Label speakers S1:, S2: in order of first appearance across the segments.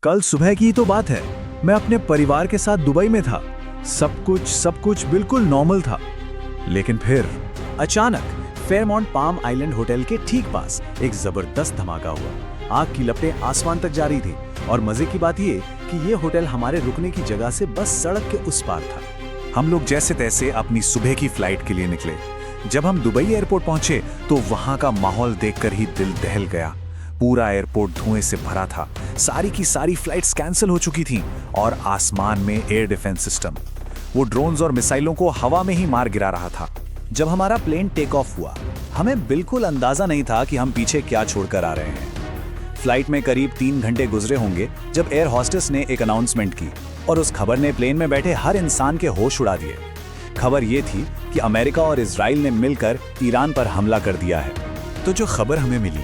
S1: कल सुबह की ही तो बात है। मैं अपने परिवार के साथ दुबई में था। सब कुछ बिल्कुल नॉर्मल था। लेकिन फिर अचानक फेयरमाउंट पाम आइलैंड होटल के ठीक पास एक जबरदस्त धमाका हुआ। आग की लपटें आसमान तक जा रही थी और मजे की बात ये कि ये होटल हमारे रुकने की जगह से बस सड़क के उस पार था। हम लोग जैसे तैसे अपनी सुबह की फ्लाइट के लिए निकले। जब हम दुबई एयरपोर्ट पहुंचे तो वहां का माहौल देखकर ही दिल दहल गया। पूरा एयरपोर्ट धुएं से भरा था। सारी की सारी फ्लाइट्स कैंसिल हो चुकी थीं और आसमान में एयर डिफेंस सिस्टम वो ड्रोन्स और मिसाइलों को हवा में ही मार गिरा रहा था। जब हमारा प्लेन टेक ऑफ हुआ, हमें बिल्कुल अंदाजा नहीं था कि हम पीछे क्या छोड़कर आ रहे हैं। फ्लाइट में करीब 3 घंटे गुजरे होंगे जब एयर होस्टेस ने एक अनाउंसमेंट की और उस खबर ने प्लेन में बैठे हर इंसान के होश उड़ा दिए। खबर ये थी कि अमेरिका और इजराइल ने मिलकर ईरान पर हमला कर दिया है। तो जो खबर हमें मिली,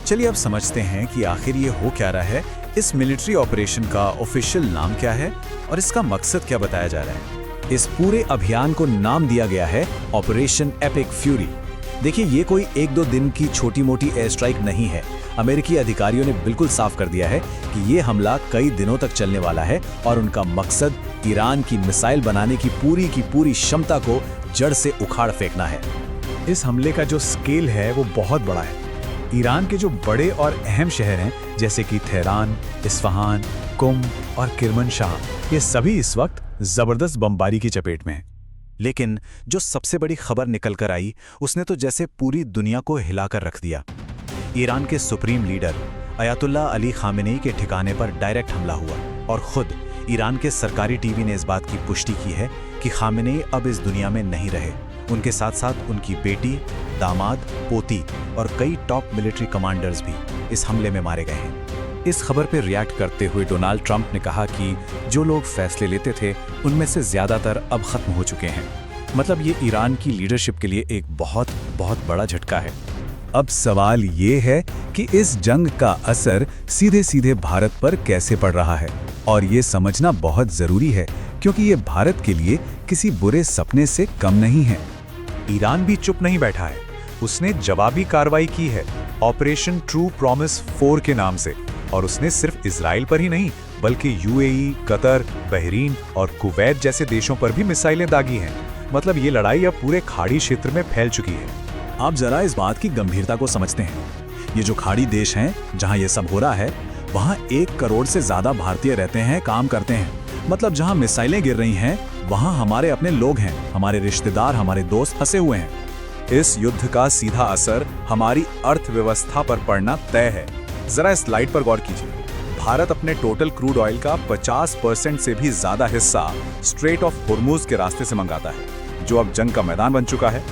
S1: चलिए अब समझते हैं कि आखिर ये हो क्या रहा है। इस मिलिट्री ऑपरेशन का ऑफिशियल नाम क्या है और इसका मकसद क्या बताया जा रहा है। इस पूरे अभियान को नाम दिया गया है ऑपरेशन एपिक फ्यूरी। देखिए, ये कोई 1-2 दिन की छोटी मोटी एयर स्ट्राइक नहीं है। अमेरिकी अधिकारियों ने बिल्कुल साफ कर दिया है कि ये हमला कई दिनों तक चलने वाला है और उनका मकसद ईरान की मिसाइल बनाने की पूरी क्षमता को जड़ से उखाड़ फेंकना है। इस हमले का जो स्केल है वो बहुत बड़ा है। ईरान के जो बड़े और अहम शहर हैं जैसे कि तेहरान, इस्फहान, कुम और किरमनशाह, ये सभी इस वक्त जबरदस्त बमबारी की चपेट में हैं। लेकिन जो सबसे बड़ी खबर निकल कर आई, उसने तो जैसे पूरी दुनिया को हिलाकर रख दिया। ईरान के supreme leader Ayatollah Ali Khamenei के ठिकाने पर डायरेक्ट हमला हुआ और खुद ईरान के सरकारी टीवी ने इस बात की पुष्टि की है कि खामेनेई अब इस दुनिया में नहीं रहे। उनके साथ साथ उनकी बेटी, दामाद, पोती और कई टॉप मिलिट्री कमांडर्स भी इस हमले में मारे गए हैं। इस खबर पर रिएक्ट करते हुए डोनाल्ड ट्रंप ने कहा कि जो लोग फैसले लेते थे उनमें से ज्यादातर अब खत्म हो चुके हैं। मतलब ये ईरान की लीडरशिप के लिए एक बहुत बड़ा झटका है। अब सवाल ये है कि इस जंग का असर सीधे भारत पर कैसे पड़ रहा है, और ये समझना बहुत जरूरी है क्योंकि ये भारत के लिए किसी बुरे सपने से कम नहीं है।
S2: ईरान भी चुप नहीं बैठा है। उसने जवाबी कार्रवाई की है ऑपरेशन ट्रू प्रॉमिस 4 के नाम से, और उसने सिर्फ इजराइल पर ही नहीं बल्कि यूएई, कतर, बहरीन और कुवैत जैसे देशों पर भी मिसाइलें दागी हैं। मतलब ये लड़ाई अब पूरे खाड़ी क्षेत्र में फैल चुकी है।
S1: आप जरा इस बात की गंभीरता को समझते हैं। ये जो खाड़ी देश हैं जहां ये सब हो रहा है, वहां 1 करोड़ से ज्यादा भारतीय रहते हैं, काम करते हैं। मतलब जहां मिसाइलें गिर रही हैं वहां हमारे अपने लोग हैं, हमारे रिश्तेदार, हमारे दोस्त फंसे हुए हैं।
S2: इस युद्ध का सीधा असर हमारी अर्थव्यवस्था पर पड़ना तय है। जरा इस स्लाइड पर गौर कीजिए। भारत अपने टोटल क्रूड ऑयल का 50% से भी ज्यादा हिस्सा स्ट्रेट ऑफ होर्मुज के रास्ते से मंगाता है, जो अब जंग का मैदान बन चुका है।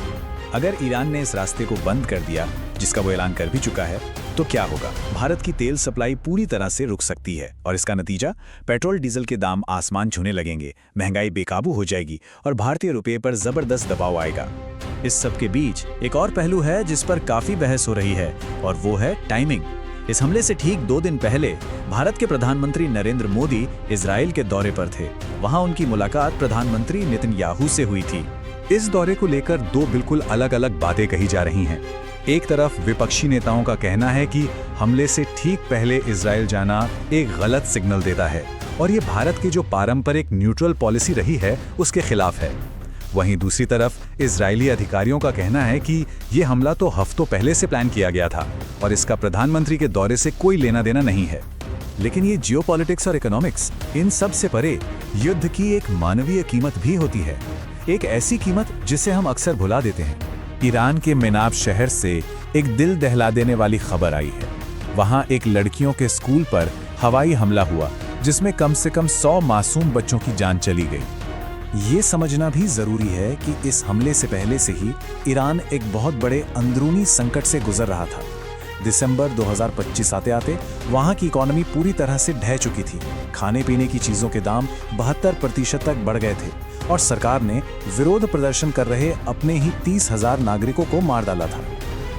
S1: अगर ईरान ने इस रास्ते को बंद कर दिया, जिसका वो ऐलान कर भी चुका है, तो क्या होगा? भारत की तेल सप्लाई पूरी तरह से रुक सकती है और इसका नतीजा पेट्रोल डीजल के दाम आसमान छूने लगेंगे, महंगाई बेकाबू हो जाएगी और भारतीय रुपये पर जबरदस्त दबाव आएगा। इस सब के बीच एक और पहलू है जिस पर काफी बहस हो रही है और वो है टाइमिंग। इस हमले से ठीक 2 दिन पहले भारत के प्रधानमंत्री नरेंद्र मोदी इजराइल के दौरे पर थे। वहां उनकी मुलाकात प्रधानमंत्री नेतन्याहू से हुई थी।
S2: इस दौरे को लेकर 2 बिल्कुल अलग बातें कही जा रही हैं। एक तरफ विपक्षी नेताओं का कहना है कि हमले से ठीक पहले इजराइल जाना एक गलत सिग्नल देता है और ये भारत की जो पारंपरिक न्यूट्रल पॉलिसी रही है उसके खिलाफ है। वहीं दूसरी तरफ इजरायली अधिकारियों का कहना है कि ये हमला तो हफ्तों पहले से प्लान किया गया था और इसका प्रधानमंत्री के दौरे से कोई लेना देना नहीं है।
S1: लेकिन ये जियोपॉलिटिक्स और इकोनॉमिक्स, इन सब से परे युद्ध की एक मानवीय कीमत भी होती है। एक ऐसी कीमत जिसे हम अक्सर भुला देते हैं।
S3: ईरान के मेनाब शहर से एक दिल दहला देने वाली खबर आई है। वहां एक लड़कियों के स्कूल पर हवाई हमला हुआ जिसमें कम से कम 100 मासूम बच्चों की जान चली गई।
S1: ये समझना भी जरूरी है कि इस हमले से पहले से ही ईरान एक बहुत बड़े अंदरूनी संकट से गुजर रहा था। दिसंबर 2025 आते वहां की इकोनॉमी पूरी तरह से ढह चुकी थी। खाने पीने की चीजों के दाम 72% तक बढ़ गए थे और सरकार ने विरोध प्रदर्शन कर रहे अपने ही 30,000 नागरिकों को मार डाला था।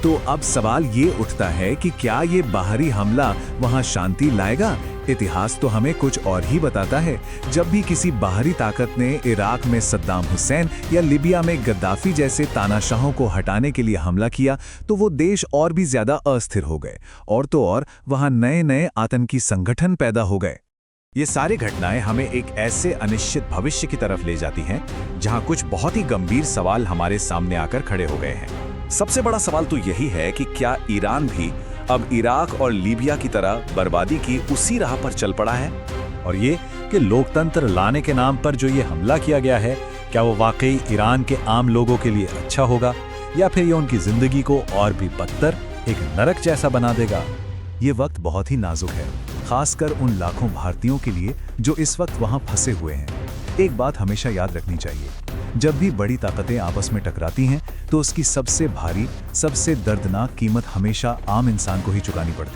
S3: तो अब सवाल ये उठता है कि क्या ये बाहरी हमला वहां शांति लाएगा? इतिहास तो हमें कुछ और ही बताता है। जब भी किसी बाहरी ताकत ने इराक में सद्दाम हुसैन या लिबिया में गद्दाफी जैसे तानाशाहों को हटाने के लिए हमला किया, तो वो देश और भी ज्यादा अस्थिर हो गए और तो और वहां नए नए आतंकी संगठन पैदा हो गए। ये सारी घटनाएं हमें एक ऐसे अनिश्चित भविष्य की तरफ ले जाती हैं जहां कुछ बहुत ही गंभीर सवाल हमारे सामने आकर खड़े हो गए हैं।
S4: सबसे बड़ा सवाल तो यही है कि क्या ईरान भी अब इराक और लीबिया की तरह बर्बादी की उसी राह पर चल पड़ा है?
S2: और ये कि लोकतंत्र लाने के नाम पर जो ये हमला किया गया है, क्या वो वाकई ईरान के आम लोगों के लिए अच्छा होगा या फिर ये उनकी जिंदगी को और भी बदतर, एक नरक जैसा बना देगा?
S3: ये वक्त बहुत ही नाजुक है, खासकर उन लाखों भारतीयों के लिए जो इस वक्त वहां फंसे हुए हैं। एक बात हमेशा याद रखनी चाहिए, जब भी बड़ी ताकतें आपस में टकराती हैं तो उसकी सबसे भारी, सबसे दर्दनाक कीमत हमेशा आम इंसान को ही चुकानी पड़ती है।